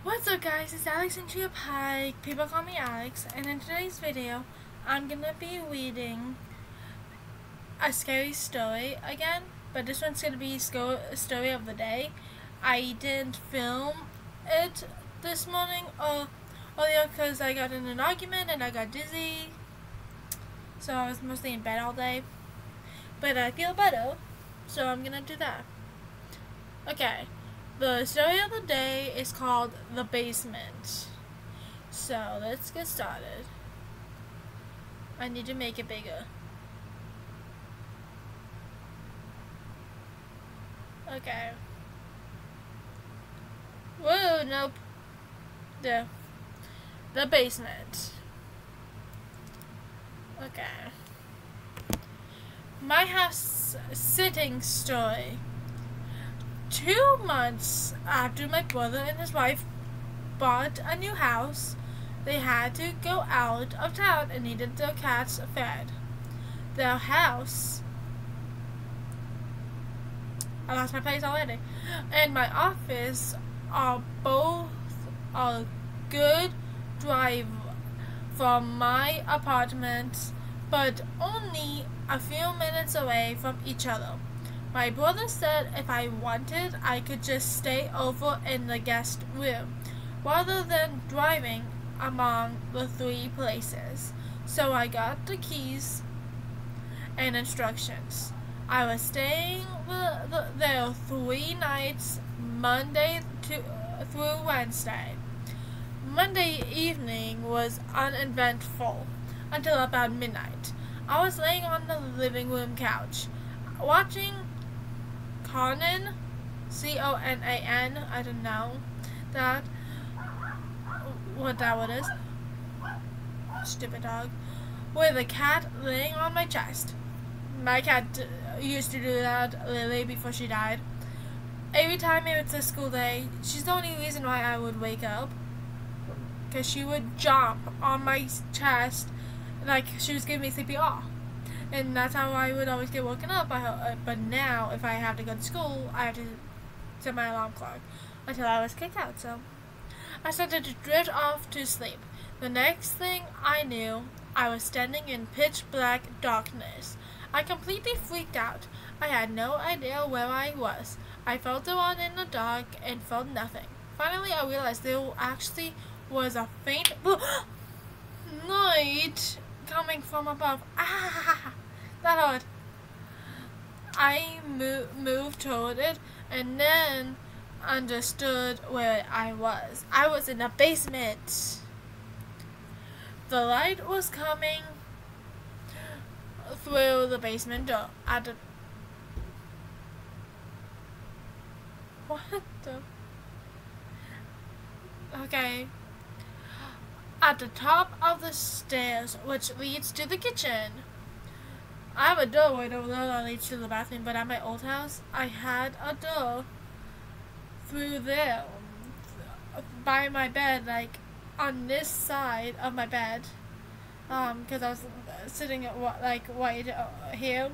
What's up guys, it's Alexandria Pike, people call me Alex, and in today's video, I'm gonna be reading a scary story again, but this one's gonna be story of the day. I didn't film it this morning earlier because I got in an argument and I got dizzy, so I was mostly in bed all day, but I feel better, so I'm gonna do that. Okay. The story of the day is called The Basement. So, let's get started. I need to make it bigger. Okay. Whoa, nope. The basement. Okay. My house sitting story. 2 months after my brother and his wife bought a new house, they had to go out of town and needed their cats fed. Their house, I lost my place already, and my office are both a good drive from my apartment, but only a few minutes away from each other. My brother said if I wanted, I could just stay over in the guest room, rather than driving among the 3 places. So I got the keys and instructions. I was staying there 3 nights, Monday through Wednesday. Monday evening was uneventful until about midnight. I was laying on the living room couch, watching Conan, C-O-N-A-N, I don't know what that one is. Stupid dog. With a cat laying on my chest. My cat used to do that, Lily, before she died. Every time it's a school day, she's the only reason why I would wake up. Because she would jump on my chest like she was giving me CPR. And that's how I would always get woken up by her. But now, if I have to go to school, I have to set my alarm clock until I was kicked out. So I started to drift off to sleep. The next thing I knew, I was standing in pitch black darkness. I completely freaked out. I had no idea where I was. I felt around in the dark and felt nothing. Finally, I realized there actually was a faint light coming from above. Ah, that hurt. I moved toward it and then understood where I was. I was in a basement. The light was coming through the basement door. What the? Okay. At the top of the stairs, which leads to the kitchen. I have a door right over there that leads to the bathroom, but at my old house, I had a door through there by my bed, like on this side of my bed, because I was sitting at right here.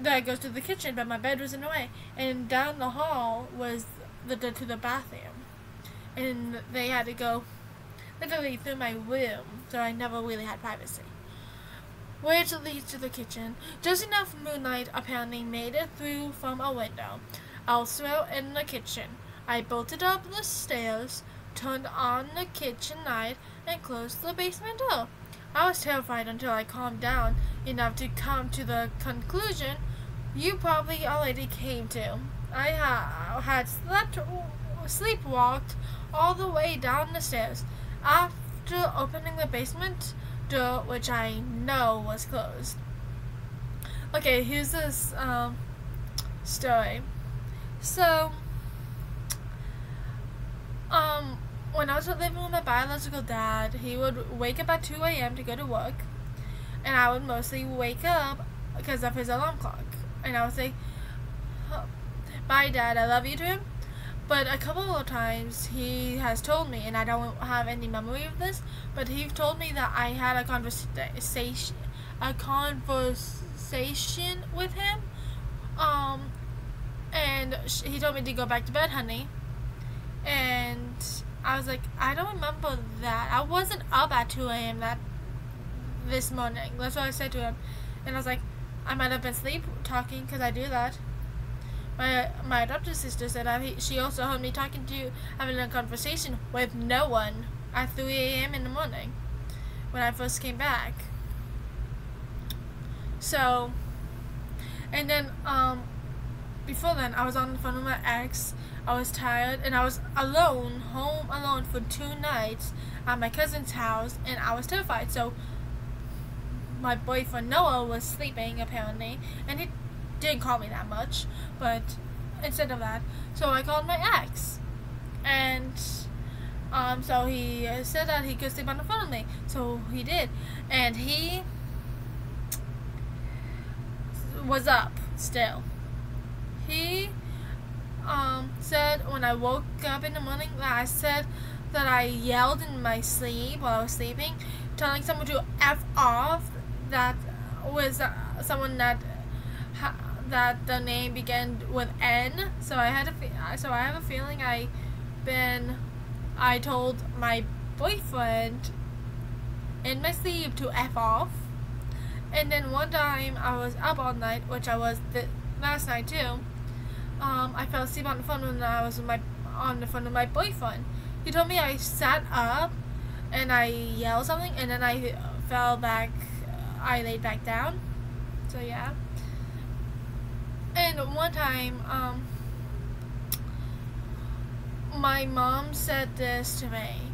That goes to the kitchen, but my bed was in the way, and down the hall was the door to the bathroom, and they had to go literally through my room, so I never really had privacy. Which leads to the kitchen. Just enough moonlight apparently made it through from a window. Elsewhere in the kitchen, I bolted up the stairs, turned on the kitchen light, and closed the basement door. I was terrified until I calmed down enough to come to the conclusion you probably already came to. I had sleepwalked all the way down the stairs. After opening the basement door, which I know was closed. Okay, here's this story. So, when I was living with my biological dad, he would wake up at 2 a.m. to go to work, and I would mostly wake up because of his alarm clock. And I would say, "Bye, Dad, I love you" to him. But a couple of times he has told me, and I don't have any memory of this, but he told me that I had a conversation with him, and he told me to go back to bed, honey. And I was like, I don't remember that. I wasn't up at 2 a.m. this morning. That's what I said to him. And I was like, I might have been sleep talking because I do that. My adopted sister said she also heard me having a conversation with no one at 3 a.m. in the morning when I first came back. So, and then before then, I was on the phone with my ex. I was tired, and I was home alone for 2 nights at my cousin's house, and I was terrified. So my boyfriend Noah was sleeping apparently, and he didn't call me that much, but instead of that, so I called my ex, and so he said that he could sleep on the phone with me, so he did, and he was up still. He said when I woke up in the morning that I said that I yelled in my sleep while I was sleeping, telling someone to F off. That was someone that the name began with N. So I have a feeling I told my boyfriend in my sleep to F off. And then one time I was up all night, which I was last night too. I fell asleep on the phone when I was on the phone with my boyfriend. He told me I sat up and I yelled something, and then I fell back. I laid back down. So yeah. And one time, my mom said this to me.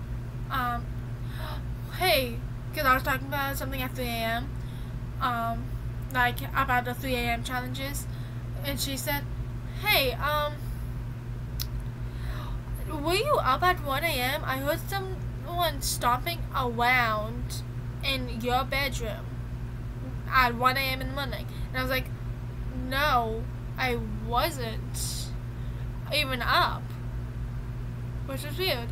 Hey, because I was talking about something at 3 a.m. Like about the 3 a.m. challenges, and she said, "Hey, were you up at 1 a.m.? I heard someone stomping around in your bedroom at 1 a.m. in the morning." And I was like, "No, I wasn't even up," which was weird.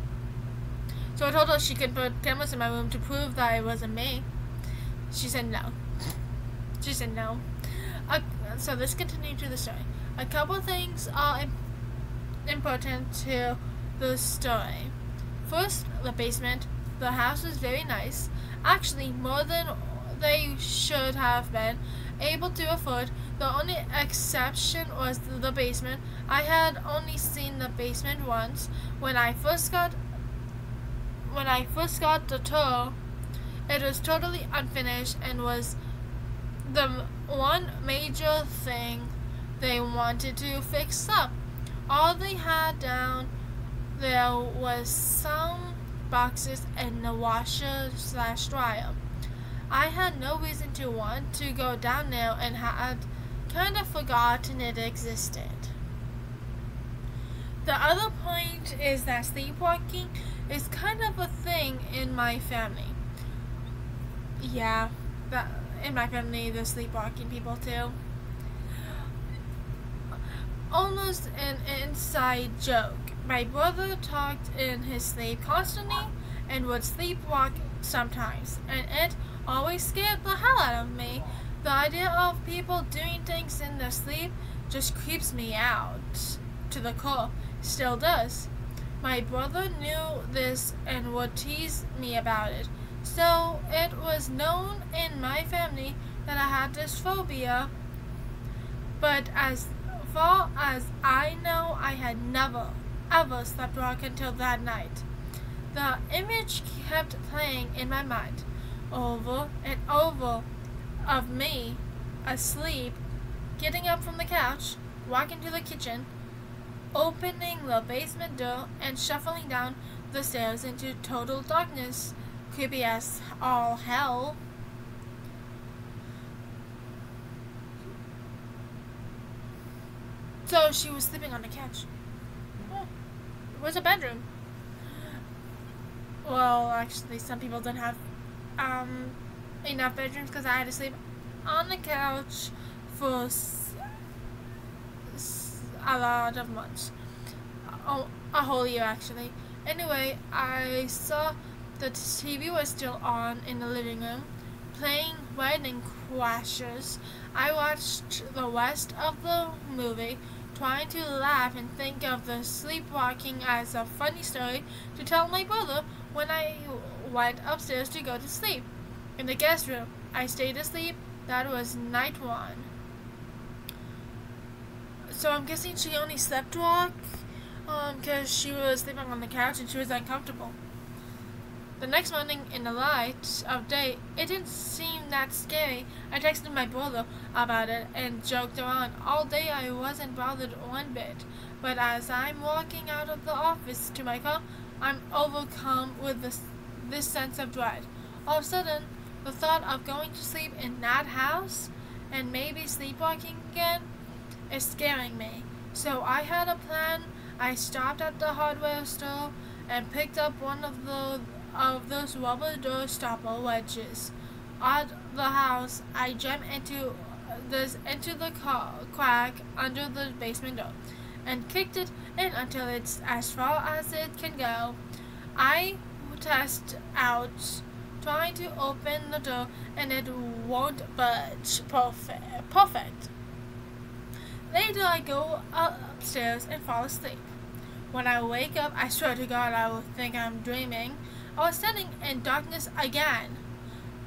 So I told her she could put cameras in my room to prove that it wasn't me. She said no. So let's continue to the story. A couple things are important to the story. First, the basement. The house is very nice. Actually, more than they should have been able to afford. The only exception was the basement. I had only seen the basement once. When I first got the tour, it was totally unfinished and was the one major thing they wanted to fix up. All they had down there was some boxes and a washer/dryer. I had no reason to want to go down there and had kind of forgotten it existed. The other point is that sleepwalking is kind of a thing in my family. Yeah, in my family, there's sleepwalking people too. Almost an inside joke. My brother talked in his sleep constantly and would sleepwalk sometimes, and it always scared the hell out of me. The idea of people doing things in their sleep just creeps me out to the core. Still does. My brother knew this and would tease me about it. So it was known in my family that I had this phobia. But as far as I know, I had never, ever sleptwalked until that night. The image kept playing in my mind, over and over, of me, asleep, getting up from the couch, walking to the kitchen, opening the basement door, and shuffling down the stairs into total darkness. Creepy as all hell. So she was sleeping on the couch. Oh, where's the bedroom? Well, actually, some people don't have enough bedrooms because I had to sleep on the couch for a lot of months. Oh, a whole year actually. Anyway, I saw the TV was still on in the living room, playing Wedding Crashers. I watched the rest of the movie trying to laugh and think of the sleepwalking as a funny story to tell my brother when I went upstairs to go to sleep. In the guest room, I stayed asleep. That was night 1. So I'm guessing she only slept walk, because she was sleeping on the couch and she was uncomfortable. The next morning, in the light of day, it didn't seem that scary. I texted my brother about it and joked around. All day I wasn't bothered one bit, but as I'm walking out of the office to my car, I'm overcome with this sense of dread. All of a sudden, the thought of going to sleep in that house and maybe sleepwalking again is scaring me. So I had a plan. I stopped at the hardware store and picked up one of those rubber door stopper wedges. At the house, I jumped into the crack under the basement door and kicked it in until it's as far as it can go. I test out, trying to open the door, and it won't budge. Perfect. Later, I go upstairs and fall asleep. When I wake up, I swear to God I will think I'm dreaming. I was standing in darkness again.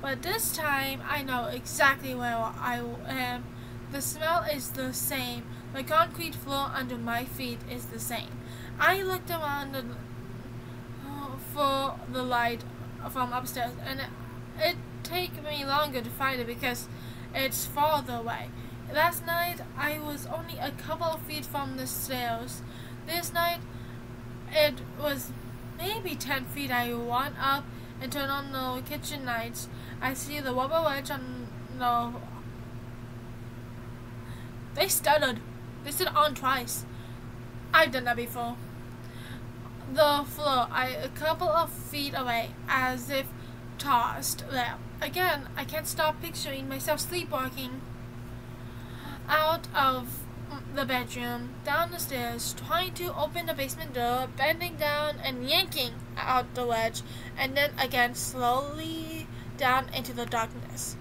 But this time, I know exactly where I am. The smell is the same. The concrete floor under my feet is the same. I looked around for the light from upstairs, and it take me longer to find it because it's farther away. Last night, I was only a couple of feet from the stairs. This night, it was maybe 10 feet. I run up and turn on the kitchen lights. I see the rubber wedge on the... They stuttered. They said on twice. I've done that before. The floor, a couple of feet away, as if tossed there. Again, I can't stop picturing myself sleepwalking out of the bedroom, down the stairs, trying to open the basement door, bending down and yanking out the wedge, and then again slowly down into the darkness.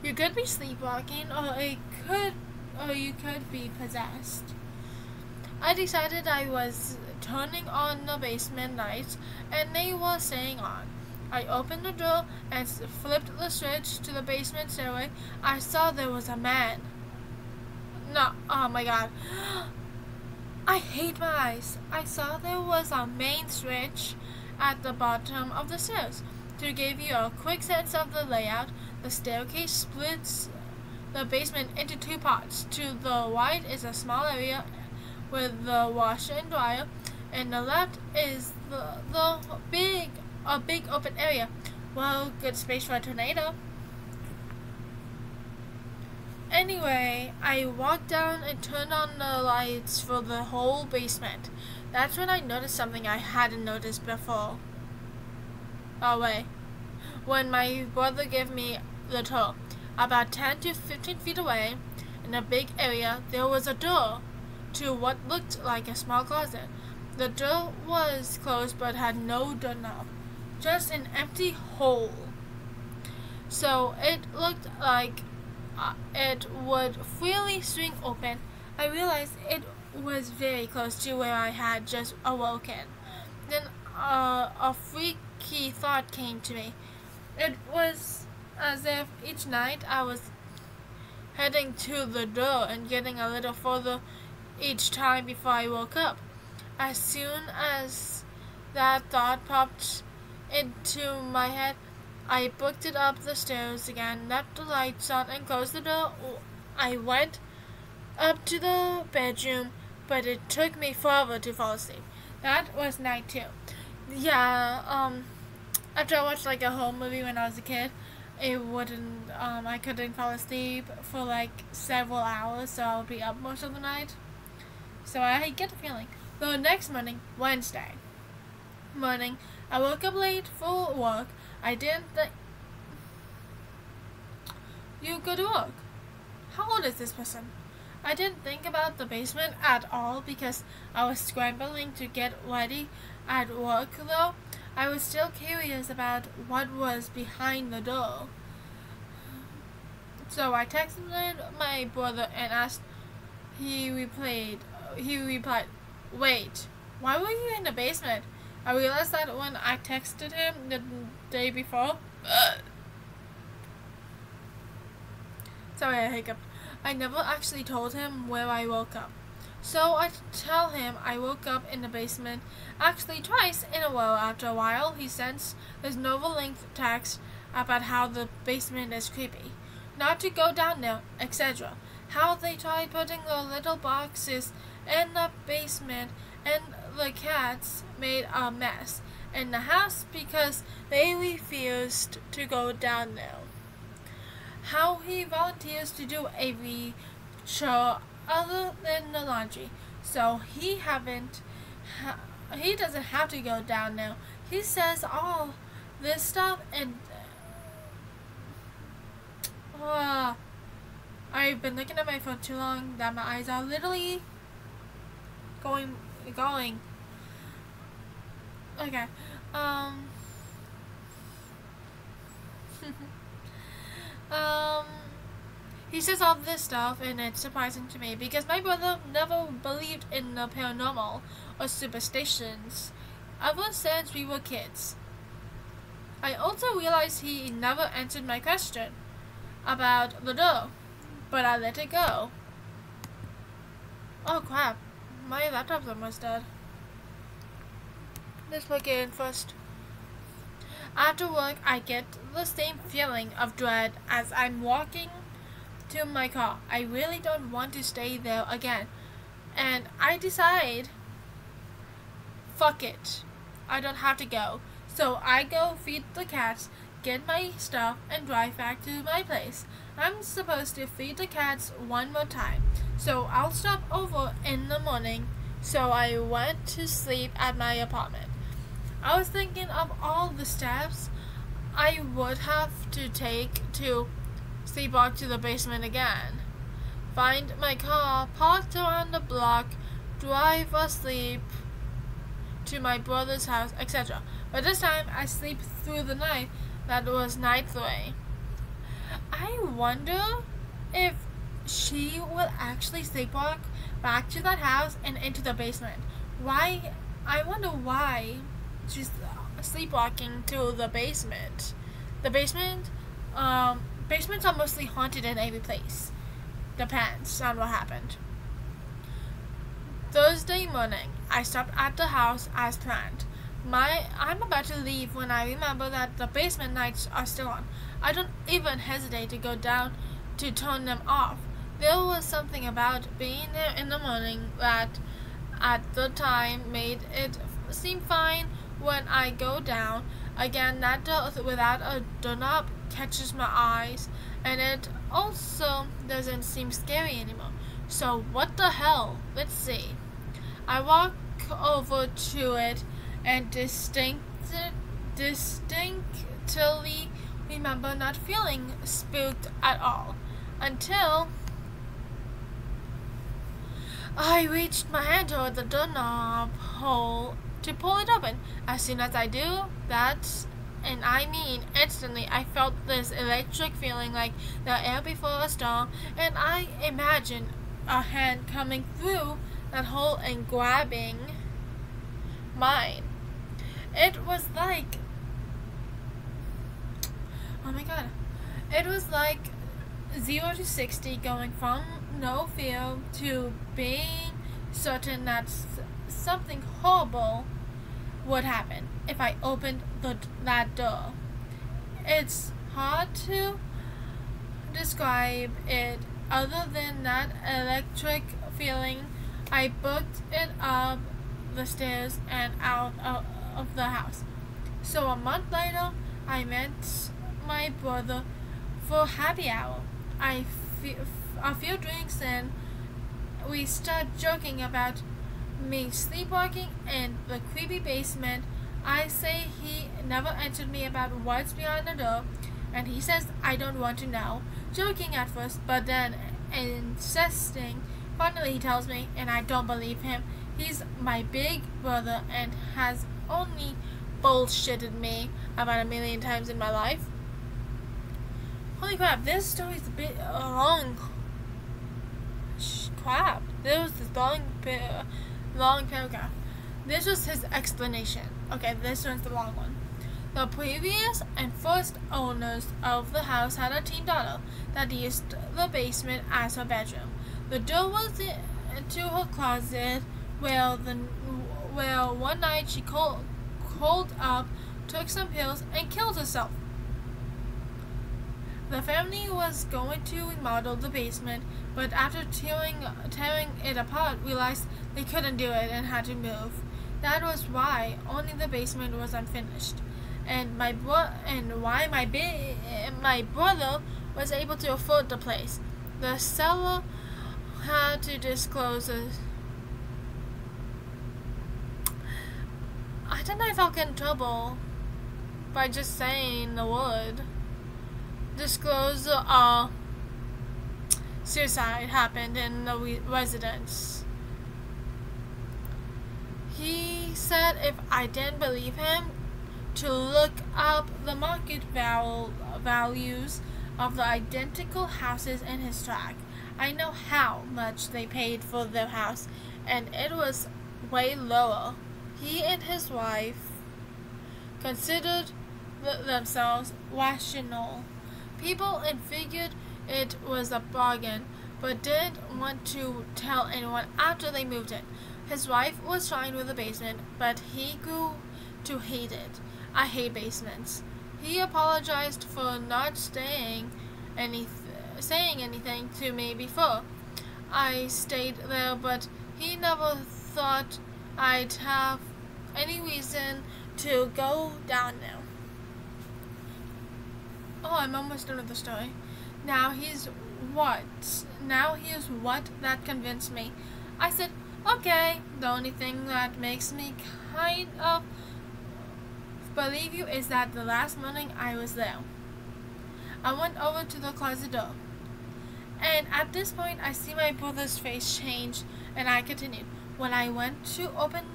You could be sleepwalking, or you could be possessed. I decided I was turning on the basement lights, and they were staying on. I opened the door and flipped the switch to the basement stairway. I saw there was a man. No, oh my God. I hate my eyes. I saw there was a main switch at the bottom of the stairs. To give you a quick sense of the layout, the staircase splits the basement into 2 parts. To the right is a small area with the washer and dryer, and the left is a big open area. Well, good space for a tornado. Anyway, I walked down and turned on the lights for the whole basement. That's when I noticed something I hadn't noticed before. Oh wait. When my brother gave me the tour, about 10 to 15 feet away, in a big area, there was a door to what looked like a small closet. The door was closed but had no doorknob, just an empty hole. So it looked like it would freely swing open. I realized it was very close to where I had just awoken. Then a freaky thought came to me. It was as if each night I was heading to the door and getting a little further each time before I woke up. As soon as that thought popped into my head, I booked it up the stairs again, left the lights on, and closed the door. I went up to the bedroom, but it took me forever to fall asleep. That was night 2. Yeah, after I watched like a home movie when I was a kid, I couldn't fall asleep for like several hours, so I would be up most of the night. So I get the feeling. The next morning, Wednesday morning, I woke up late for work. I didn't think... You go to work? How old is this person? I didn't think about the basement at all because I was scrambling to get ready at work though. I was still curious about what was behind the door. So I texted my brother and asked He replied, wait, why were you in the basement? I realized that when I texted him the day before. Sorry, I hiccuped. I never actually told him where I woke up. So I tell him I woke up in the basement, actually twice in a row. After a while, he sends this novel-length text about how the basement is creepy, not to go down there, etc. How they tried putting the little boxes in the basement and the cats made a mess in the house because they refused to go down there. How he volunteers to do every chore other than the laundry, so he doesn't have to go down there. He says all this stuff and I've been looking at my phone too long that my eyes are literally going. Okay. He says all this stuff, and it's surprising to me because my brother never believed in the paranormal or superstitions ever since we were kids. I also realized he never answered my question about the door, but I let it go. Oh crap, my laptop's almost dead. Let's plug it in first. After work, I get the same feeling of dread as I'm walking to my car. I really don't want to stay there again. And I decide, fuck it. I don't have to go. So I go feed the cats, get my stuff, and drive back to my place. I'm supposed to feed the cats one more time, so I'll stop over in the morning. So I went to sleep at my apartment. I was thinking of all the steps I would have to take to sleepwalk to the basement again. Find my car, parked around the block, drive asleep to my brother's house, etc. But this time I sleep through the night. That was night 3. I wonder if she will actually sleepwalk back to that house and into the basement. Why? I wonder why she's sleepwalking to the basement. The basement, basements are mostly haunted in every place. Depends on what happened. Thursday morning, I stopped at the house as planned. I'm about to leave when I remember that the basement lights are still on. I don't even hesitate to go down to turn them off. There was something about being there in the morning that at the time made it seem fine. When I go down again, that door without a doorknob catches my eyes, and it also doesn't seem scary anymore. So what the hell? Let's see. I walk over to it and distinctly remember not feeling spooked at all until I reached my hand toward the doorknob hole to pull it open. As soon as I do that, and I mean instantly, I felt this electric feeling like the air before a storm, and I imagined a hand coming through that hole and grabbing mine. It was like, oh my god, it was like 0 to 60, going from no fear to being certain that something horrible would happen if I opened that door. It's hard to describe it other than that electric feeling. I booked it up the stairs and out of the house. So a month later, I met my brother for happy hour. A few drinks in, we start joking about me sleepwalking in the creepy basement. I say he never answered me about what's behind the door, and he says I don't want to know, joking at first, but then insisting. Finally he tells me, and I don't believe him. He's my big brother and has only bullshitted me about 1,000,000 times in my life. Holy crap, this story's a bit long. Crap. There was this long paragraph. This was his explanation. Okay, this one's the long one. The previous and first owners of the house had a teen daughter that used the basement as her bedroom. The door was to her closet, where one night she curled up, took some pills, and killed herself. The family was going to remodel the basement, but after tearing it apart, realized they couldn't do it and had to move. That was why only the basement was unfinished, and my brother was able to afford the place. The seller had to disclose I don't know if I'll get in trouble by just saying the word. Disclose suicide happened in the residence. He said if I didn't believe him, to look up the market values of the identical houses in his tract. I know how much they paid for their house, and it was way lower. He and his wife considered themselves rational people and figured it was a bargain, but didn't want to tell anyone after they moved in. His wife was fine with the basement, but he grew to hate it. I hate basements. He apologized for not saying anything to me before I stayed there, but he never thought I'd have any reason to go down now. Oh, I'm almost done with the story. Now here's what that convinced me. I said, okay, the only thing that makes me kind of believe you is that the last morning I was there. I went over to the closet door, and at this point I see my brother's face change, and I continued. When I went to open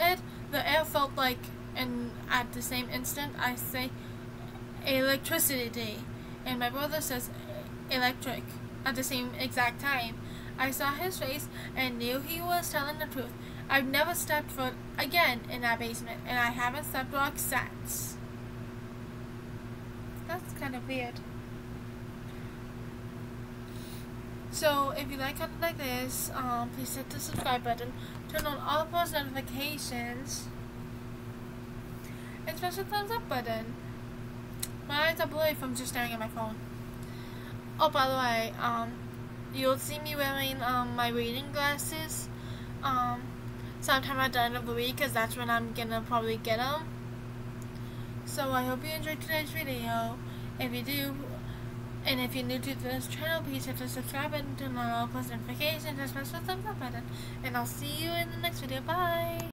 it, the air felt like, and at the same instant I say electricity, and my brother says electric at the same exact time. I saw his face and knew he was telling the truth. I've never stepped foot again in that basement, and I haven't stepped rock since. That's kind of weird. So if you like content like this, please hit the subscribe button, turn on all post notifications, and press the thumbs up button. My eyes are blurry from just staring at my phone. Oh, by the way, you'll see me wearing my reading glasses sometime at the end of the week, because that's when I'm gonna probably get them. So I hope you enjoyed today's video. If you do, and if you're new to this channel, please hit the subscribe button, turn on all post notifications, and press the thumbs up button. And I'll see you in the next video. Bye!